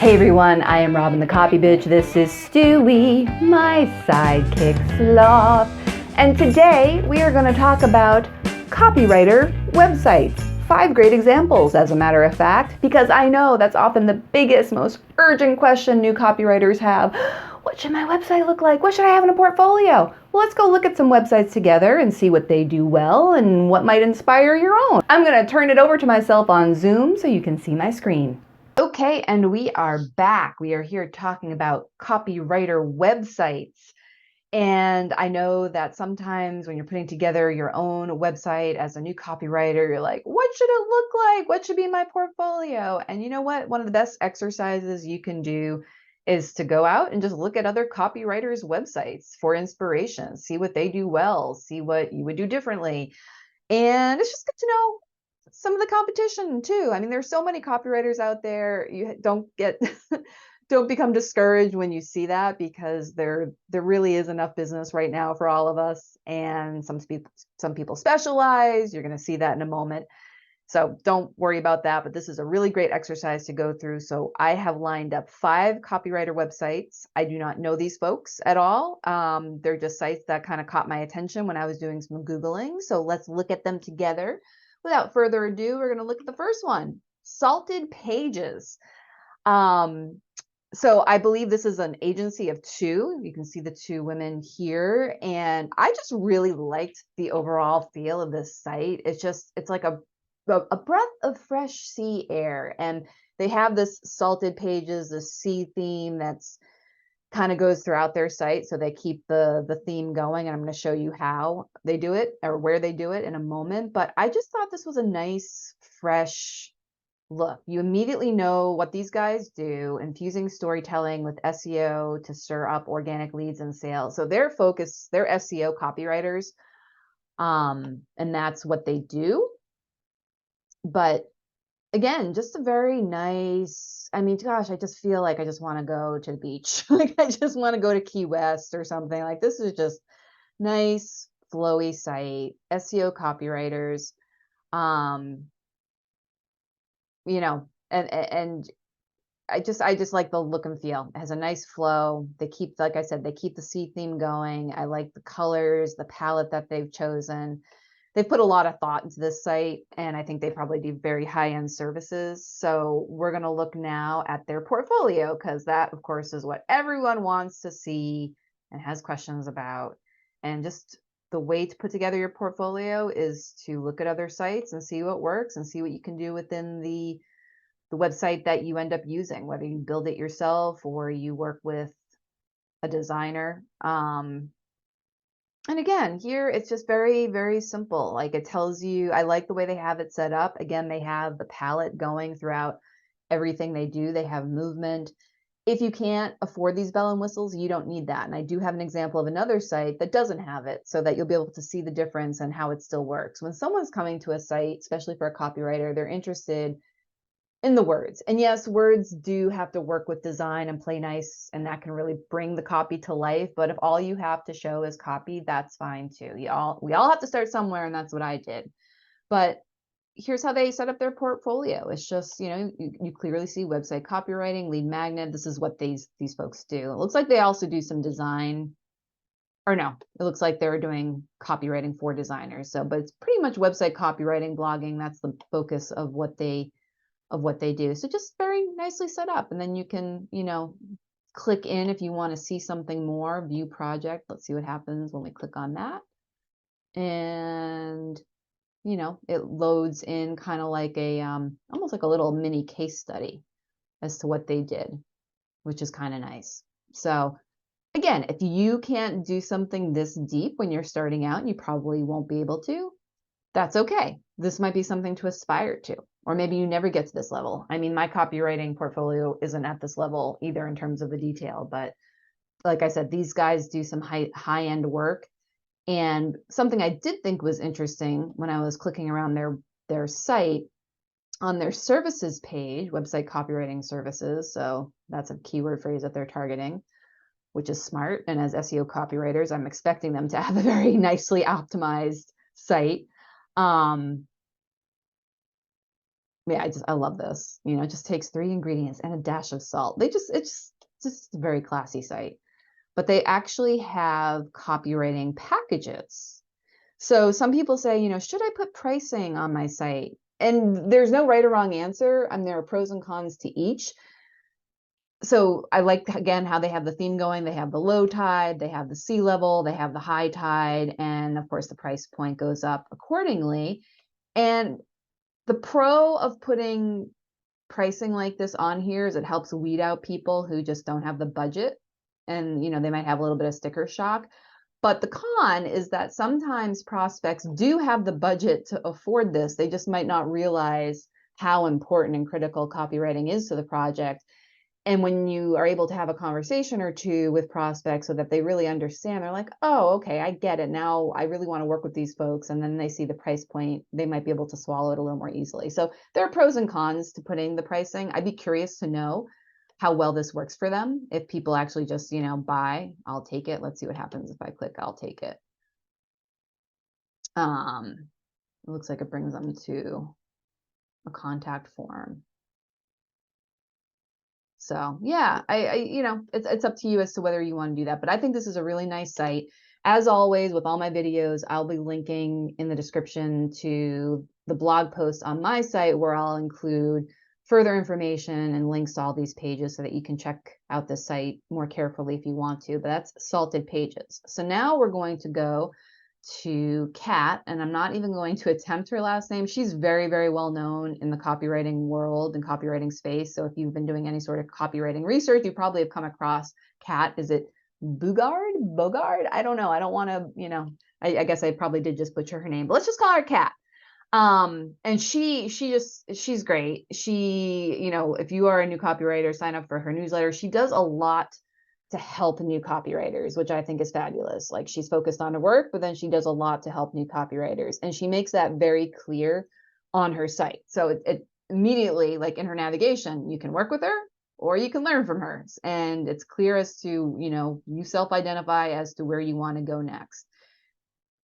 Hey everyone, I am Robin the Copy Bitch. This is Stewie, my sidekick sloth. And today we are going to talk about copywriter websites. 5 great examples, as a matter of fact, because I know that's often the biggest, most urgent question new copywriters have. What should my website look like? What should I have in a portfolio? Well, let's go look at some websites together and see what they do well and what might inspire your own. I'm going to turn it over to myself on Zoom so you can see my screen. Okay, and we are back. We are here talking about copywriter websites. And I know that sometimes when you're putting together your own website as a new copywriter, you're like, what should it look like? What should be my portfolio? And you know what? One of the best exercises you can do is to go out and just look at other copywriters' websites for inspiration, see what they do well, see what you would do differently. And it's just good to know some of the competition too. I mean, there's so many copywriters out there. You don't get don't become discouraged when you see that, because there really is enough business right now for all of us. And some people specialize. You're going to see that in a moment. So don't worry about that. But this is a really great exercise to go through. So I have lined up 5 copywriter websites. I do not know these folks at all. They're just sites that kind of caught my attention when I was doing some Googling. So let's look at them together. Without further ado, we're going to look at the first one, Salted Pages. So I believe this is an agency of 2. You can see the 2 women here. And I just really liked the overall feel of this site. It's like a breath of fresh sea air. And they have this Salted Pages, the sea theme that's kind of goes throughout their site. So they keep the theme going, and I'm going to show you how they do it or where they do it in a moment. But I just thought this was a nice, fresh look. You immediately know what these guys do, infusing storytelling with SEO to stir up organic leads and sales. So their focus, they're SEO copywriters, and that's what they do. But again, just a very nice, I mean, gosh, I just feel like I just want to go to the beach. Like I just want to go to Key West or something. Like this is just nice, flowy site, SEO copywriters. You know, and I just like the look and feel. It has a nice flow. They keep, like I said, they keep the sea theme going. I like the colors, the palette that they've chosen. They put a lot of thought into this site, and I think they probably do very high-end services. So we're going to look now at their portfolio, because that, of course, is what everyone wants to see and has questions about. And just the way to put together your portfolio is to look at other sites and see what works and see what you can do within the website that you end up using, whether you build it yourself or you work with a designer. And again, here it's just very, very simple. Like it tells you, I like the way they have it set up. Again, they have the palette going throughout everything they do. They have movement. If you can't afford these bell and whistles, you don't need that. And I do have an example of another site that doesn't have it, so that you'll be able to see the difference and how it still works. When someone's coming to a site, especially for a copywriter, they're interested in the words. And yes, words do have to work with design and play nice, and that can really bring the copy to life. But if all you have to show is copy, that's fine too. We all have to start somewhere, and that's what I did. But here's how they set up their portfolio. It's just, you clearly see website copywriting, lead magnet. This is what these folks do. It looks like they also do some design, or no, it looks like they're doing copywriting for designers. So, but it's pretty much website copywriting, blogging. That's the focus of what they do. So just very nicely set up. And then you can, click in if you want to see something more, view project. Let's see what happens when we click on that. And, it loads in kind of like a, almost like a little mini case study as to what they did, which is kind of nice. So again, if you can't do something this deep when you're starting out, and you probably won't be able to, that's okay. This might be something to aspire to, or maybe you never get to this level. I mean, my copywriting portfolio isn't at this level either in terms of the detail, but like I said, these guys do some high-end work. And something I did think was interesting when I was clicking around their site, on their services page, website copywriting services, so that's a keyword phrase that they're targeting, which is smart. And as SEO copywriters, I'm expecting them to have a very nicely optimized site. Yeah, I love this. It just takes 3 ingredients and a dash of salt. It's just a very classy site. But they actually have copywriting packages. So some people say, should I put pricing on my site? And there's no right or wrong answer. There are pros and cons to each. So I like, again, how they have the theme going. They have the low tide, they have the sea level, they have the high tide, and of course the price point goes up accordingly. And the pro of putting pricing like this on here is it helps weed out people who just don't have the budget, and they might have a little bit of sticker shock. But the con is that sometimes prospects do have the budget to afford this. They just might not realize how important and critical copywriting is to the project. And when you are able to have a conversation or two with prospects so that they really understand, they're like, oh, okay, I get it. Now I really want to work with these folks. And then they see the price point, they might be able to swallow it a little more easily. So there are pros and cons to putting the pricing. I'd be curious to know how well this works for them. If people actually just, buy, I'll take it. Let's see what happens if I click, I'll take it. It looks like it brings them to a contact form. So yeah, it's up to you as to whether you want to do that. But I think this is a really nice site. As always, with all my videos, I'll be linking in the description to the blog post on my site where I'll include further information and links to all these pages so that you can check out the site more carefully if you want to. But that's Salted Pages. So now we're going to go to Kat, and I'm not even going to attempt her last name. She's very, very well known in the copywriting world and copywriting space. So if you've been doing any sort of copywriting research, you probably have come across Kat. Is it Bogard? I don't know. I don't want to, I guess I probably did just butcher her name, but let's just call her Kat. And she's great. She, if you are a new copywriter, sign up for her newsletter. She does a lot to help new copywriters, which I think is fabulous. Like, she's focused on her work, but then she does a lot to help new copywriters. And she makes that very clear on her site. So it immediately, like in her navigation, you can work with her or you can learn from her. And it's clear as to, you self-identify as to where you want to go next.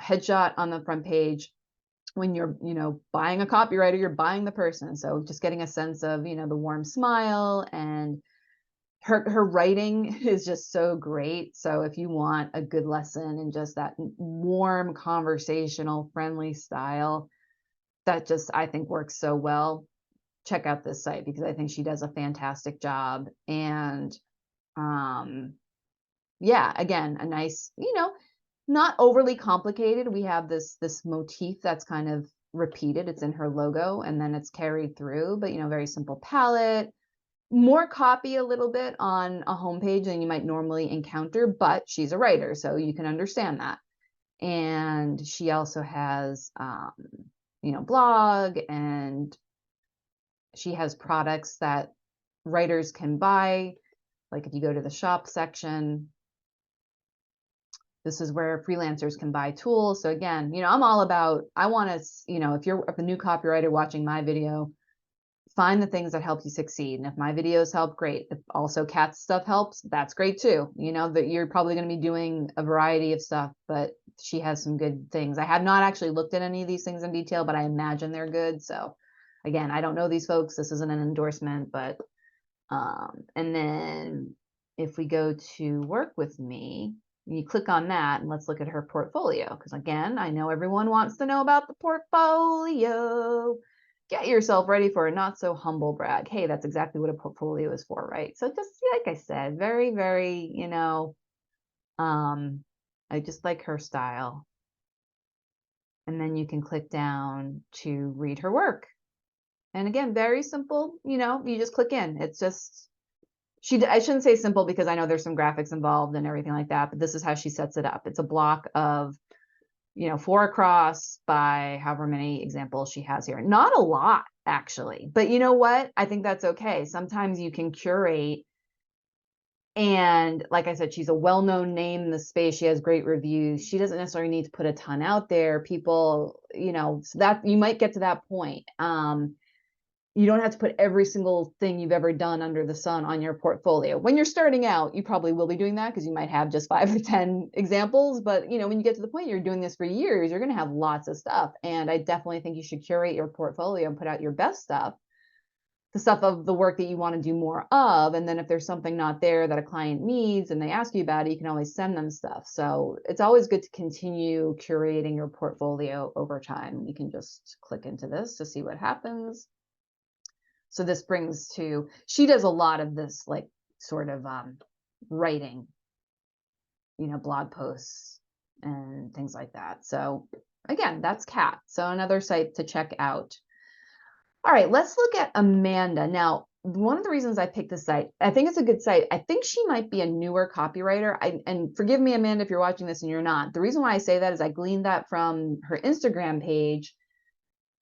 Headshot on the front page. When you're, buying a copywriter, you're buying the person. So just getting a sense of, the warm smile, and her writing is just so great. So if you want a good lesson and just that warm, conversational, friendly style, that just, I think, works so well. Check out this site because I think she does a fantastic job. And yeah, again, a nice, not overly complicated. We have this motif that's kind of repeated. It's in her logo and then it's carried through, but very simple palette. More copy a little bit on a homepage than you might normally encounter, but she's a writer, so you can understand that. And she also has, blog, and she has products that writers can buy. Like if you go to the shop section, this is where freelancers can buy tools. So again, I'm all about, I want to, if you're a new copywriter watching my video, find the things that help you succeed. And if my videos help, great. If also Kat's stuff helps, that's great too. That you're probably going to be doing a variety of stuff, but she has some good things. I have not actually looked at any of these things in detail, but I imagine they're good. So again, I don't know these folks. This isn't an endorsement, but, and then if we go to work with me, you click on that and let's look at her portfolio. Because again, I know everyone wants to know about the portfolio. Get yourself ready for a not so humble brag. Hey, that's exactly what a portfolio is for, right? So just like I said, very, very, I just like her style. And then you can click down to read her work. And again, very simple, you just click in. It's just, I shouldn't say simple because I know there's some graphics involved and everything like that, but this is how she sets it up. It's a block of 4 across by however many examples she has here. Not a lot, actually. But you know what? I think that's okay. Sometimes you can curate. And like I said, she's a well-known name in the space. She has great reviews. She doesn't necessarily need to put a ton out there. People, so that you might get to that point. you don't have to put every single thing you've ever done under the sun on your portfolio. When you're starting out, you probably will be doing that because you might have just 5 or 10 examples. But when you get to the point you're doing this for years, you're going to have lots of stuff. And I definitely think you should curate your portfolio and put out your best stuff, the stuff of the work that you want to do more of. And then if there's something not there that a client needs and they ask you about it, you can always send them stuff. So it's always good to continue curating your portfolio over time. You can just click into this to see what happens. So this brings to, she does a lot of this like sort of writing, blog posts and things like that. So again, that's Kat. So another site to check out. All right, let's look at Amanda. Now, one of the reasons I picked this site, I think it's a good site. I think she might be a newer copywriter. And forgive me, Amanda, if you're watching this and you're not. The reason why I say that is I gleaned that from her Instagram page,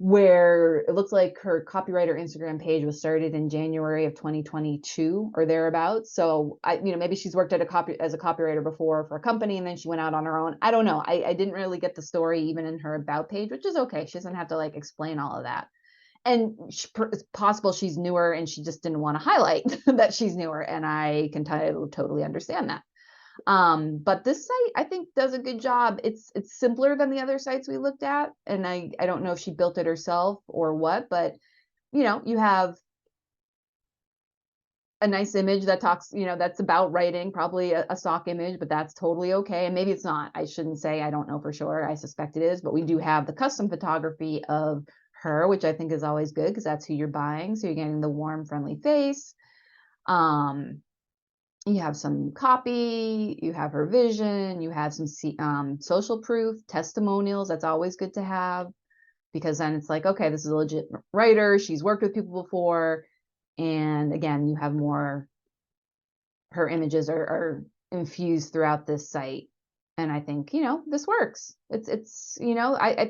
where it looks like her copywriter Instagram page was started in January of 2022 or thereabouts. So maybe she's worked at as a copywriter before for a company and then she went out on her own. I don't know. I didn't really get the story even in her about page, which is okay. She doesn't have to like explain all of that. And it's possible she's newer and she just didn't want to highlight that she's newer. And I can totally understand that. But this site, I think, does a good job. It's simpler than the other sites we looked at. And I don't know if she built it herself or what, but you have a nice image that talks, that's about writing, probably a stock image, but that's totally okay. And maybe it's not. I shouldn't say, I don't know for sure. I suspect it is, but we do have the custom photography of her, which I think is always good because that's who you're buying. So you're getting the warm, friendly face. You have some copy, you have her vision, you have some social proof, testimonials. That's always good to have because then it's like, okay, this is a legit writer. She's worked with people before. And again, you have more, her images are infused throughout this site. And I think, this works. I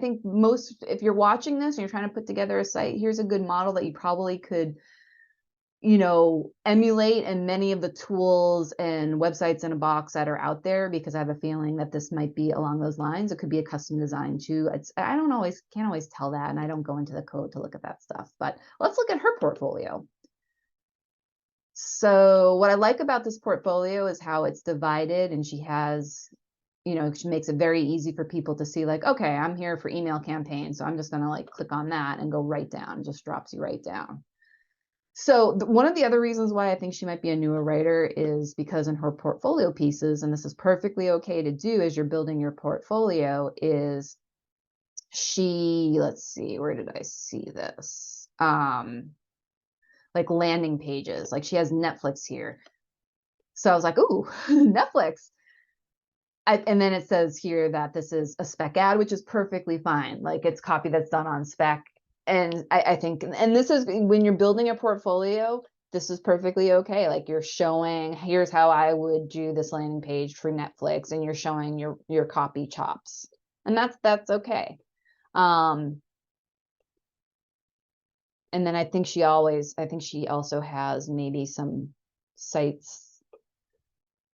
think if you're watching this and you're trying to put together a site, here's a good model that you probably could, emulate in many of the tools and websites in a box that are out there, because I have a feeling that this might be along those lines. It could be a custom design too. Can't always tell that. And I don't go into the code to look at that stuff, but let's look at her portfolio. So what I like about this portfolio is how it's divided, and she has, she makes it very easy for people to see, like, okay, I'm here for email campaigns. So I'm just going to like click on that and go right down. It just drops you right down. So one of the other reasons why I think she might be a newer writer is because in her portfolio pieces, and this is perfectly okay to do as you're building your portfolio, is let's see, where did I see this? Like landing pages, like she has Netflix here. So I was like, ooh, Netflix. And then it says here that this is a spec ad, which is perfectly fine. Like it's copy that's done on spec. And I think, and this is when you're building a portfolio, this is perfectly okay. Like you're showing, here's how I would do this landing page for Netflix, and you're showing your copy chops, and that's okay. And then I think she also has maybe some sites.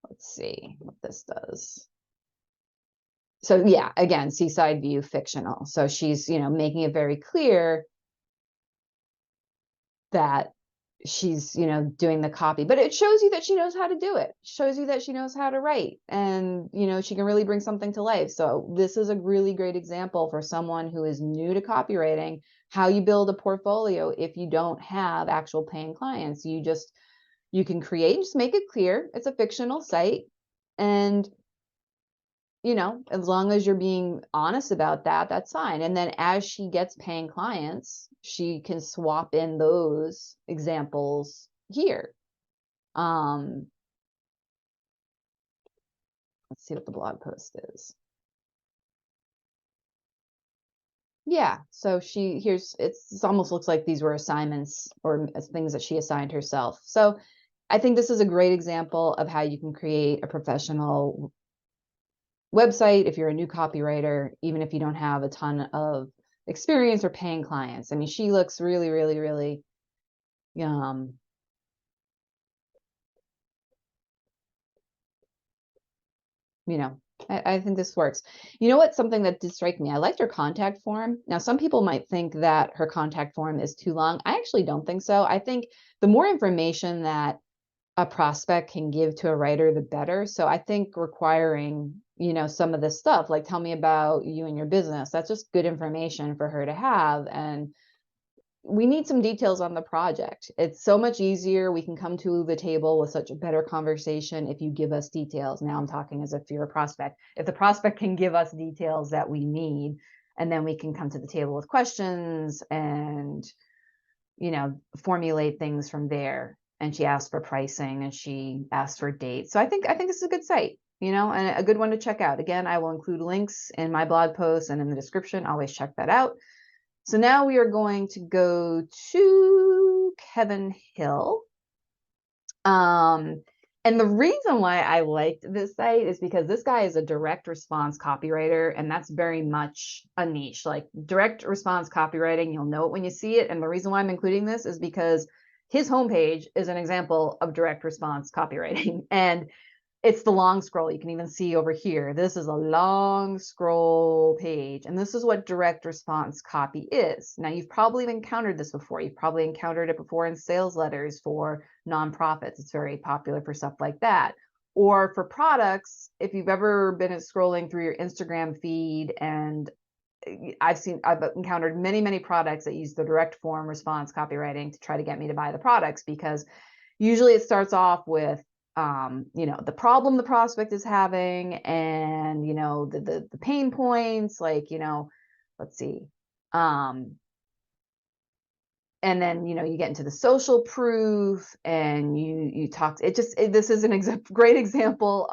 Let's see what this does. So yeah, again, seaside view, fictional. So she's, making it very clear that she's, doing the copy, but it shows you that she knows how to do it. It shows you that she knows how to write, and, she can really bring something to life. So this is a really great example for someone who is new to copywriting, how you build a portfolio if you don't have actual paying clients. You can create, just make it clear it's a fictional site, and as long as you're being honest about that, that's fine. And then as she gets paying clients, she can swap in those examples here. Let's see what the blog post is. Yeah, so it almost looks like these were assignments or things that she assigned herself. So I think this is a great example of how you can create a professional website if you're a new copywriter, even if you don't have a ton of experience or paying clients. I mean, she looks really, really, really, I think this works. You know what? Something that did strike me. I liked her contact form. Now, some people might think that her contact form is too long. I actually don't think so. I think the more information that a prospect can give to a writer, the better. So I think requiring, some of this stuff, like tell me about you and your business, that's just good information for her to have. And we need some details on the project. It's so much easier. We can come to the table with such a better conversation if you give us details. Now I'm talking as if you're a prospect. If the prospect can give us details that we need, and then we can come to the table with questions and, formulate things from there. And she asked for pricing and she asked for dates. So I think this is a good site, and a good one to check out. Again, I will include links in my blog post and in the description. Always check that out. So now we are going to go to Kevin Hill. And the reason why I liked this site is because this guy is a direct response copywriter, and that's very much a niche. Like direct response copywriting, you'll know it when you see it. And the reason why I'm including this is because his homepage is an example of direct response copywriting. And it's the long scroll. You can even see over here. This is a long scroll page. And this is what direct response copy is. Now, you've probably encountered this before. You've probably encountered it before in sales letters for nonprofits. It's very popular for stuff like that. Or for products, if you've ever been scrolling through your Instagram feed, and I've encountered many, many products that use the direct form response copywriting to try to get me to buy the products, because usually it starts off with the problem the prospect is having, and the pain points, like let's see, and then you get into the social proof, and you talk. This is great example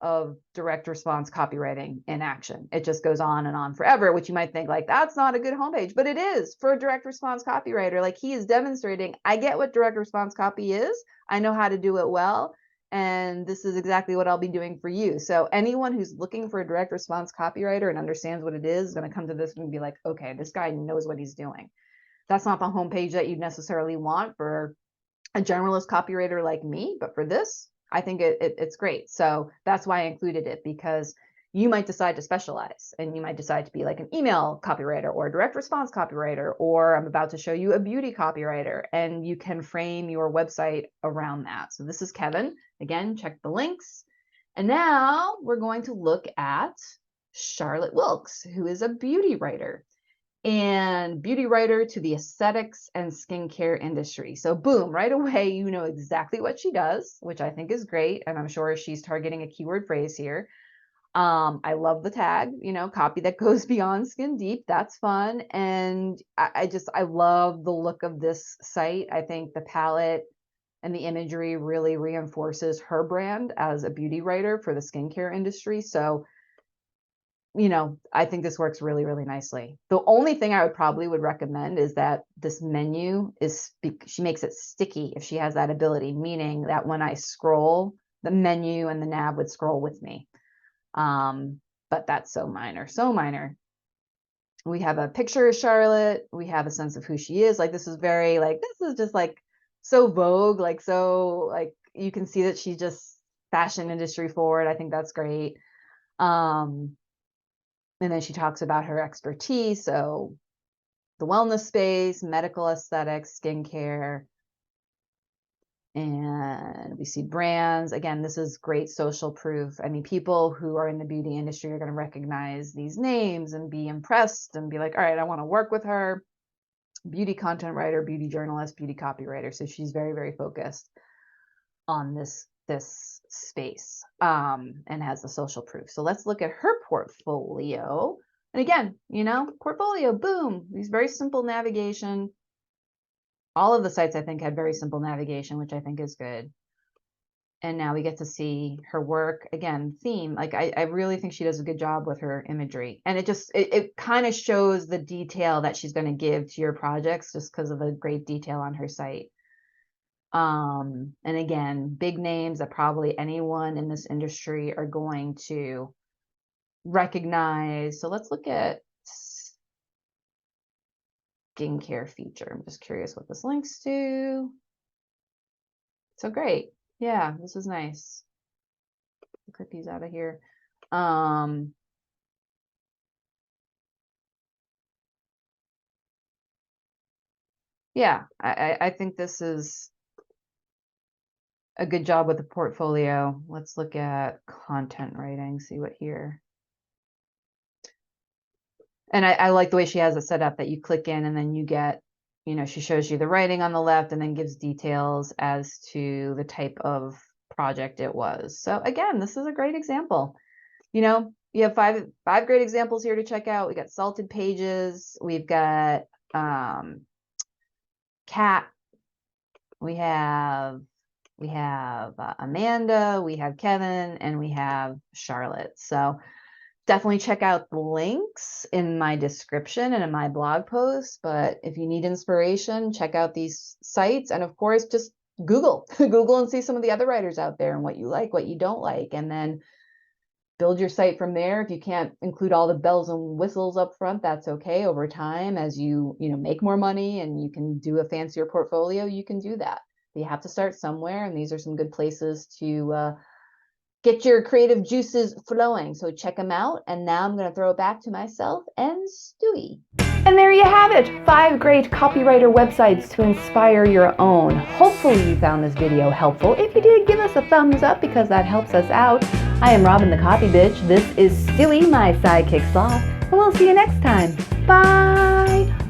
of direct response copywriting in action. It just goes on and on forever, which you might think like that's not a good homepage, but it is for a direct response copywriter. Like he is demonstrating, I get what direct response copy is. I know how to do it well. And this is exactly what I'll be doing for you. So anyone who's looking for a direct response copywriter and understands what it is going to come to this and be like, okay, this guy knows what he's doing. That's not the homepage that you'd necessarily want for a generalist copywriter like me, but for this, I think it's great. So that's why I included it, because you might decide to specialize, and you might decide to be like an email copywriter or a direct response copywriter, or I'm about to show you a beauty copywriter, and you can frame your website around that. So this is Kevin. Again, check the links. And now we're going to look at Charlotte Wilkes, who is a beauty writer. And beauty writer to the aesthetics and skincare industry. So boom, right away, you know exactly what she does, which I think is great. And I'm sure she's targeting a keyword phrase here. I love the tag, copy that goes beyond skin deep. That's fun. And I love the look of this site. I think the palette and the imagery really reinforces her brand as a beauty writer for the skincare industry. So I think this works really, really nicely. The only thing I would recommend is that this menu she makes it sticky if she has that ability, meaning that when I scroll, the menu and the nav would scroll with me. But that's so minor, so minor. We have a picture of Charlotte. We have a sense of who she is. Like, this is very, this is just like so Vogue, so you can see that she's just fashion industry forward. I think that's great. And then she talks about her expertise. So the wellness space, medical aesthetics, skincare. And we see brands. Again, this is great social proof. I mean, people who are in the beauty industry are going to recognize these names and be impressed and be like, all right, I want to work with her. Beauty content writer, beauty journalist, beauty copywriter. So she's very, very focused on this space, and has the social proof. So let's look at her portfolio. And again, portfolio, boom, these very simple navigation. All of the sites, I think, had very simple navigation, which I think is good. And now we get to see her work. Again, theme. I really think she does a good job with her imagery. And it kind of shows the detail that she's going to give to your projects just because of the great detail on her site. And again, big names that probably anyone in this industry are going to recognize. So let's look at skincare feature. I'm just curious what this links to. So great. Yeah, this is nice. Click these out of here. Yeah, I think this is a good job with the portfolio. Let's look at content writing, see what here. And I like the way she has it set up that you click in and then you get, she shows you the writing on the left and then gives details as to the type of project it was. So again, this is a great example. You have five great examples here to check out. We got Salted Pages, we've got Kat, we have Amanda, we have Kevin, and we have Charlotte. So definitely check out the links in my description and in my blog post. But if you need inspiration, check out these sites. And of course, just Google and see some of the other writers out there and what you like, what you don't like, and then build your site from there. If you can't include all the bells and whistles up front, that's okay. Over time, as you make more money and you can do a fancier portfolio, you can do that. But you have to start somewhere, and these are some good places to get your creative juices flowing. So check them out. And now I'm going to throw it back to myself and Stewie. And there you have it, 5 great copywriter websites to inspire your own. Hopefully you found this video helpful. If you did, give us a thumbs up because that helps us out. I am Robin the Copy Bitch. This is Stewie, my sidekick sloth. And we'll see you next time. Bye.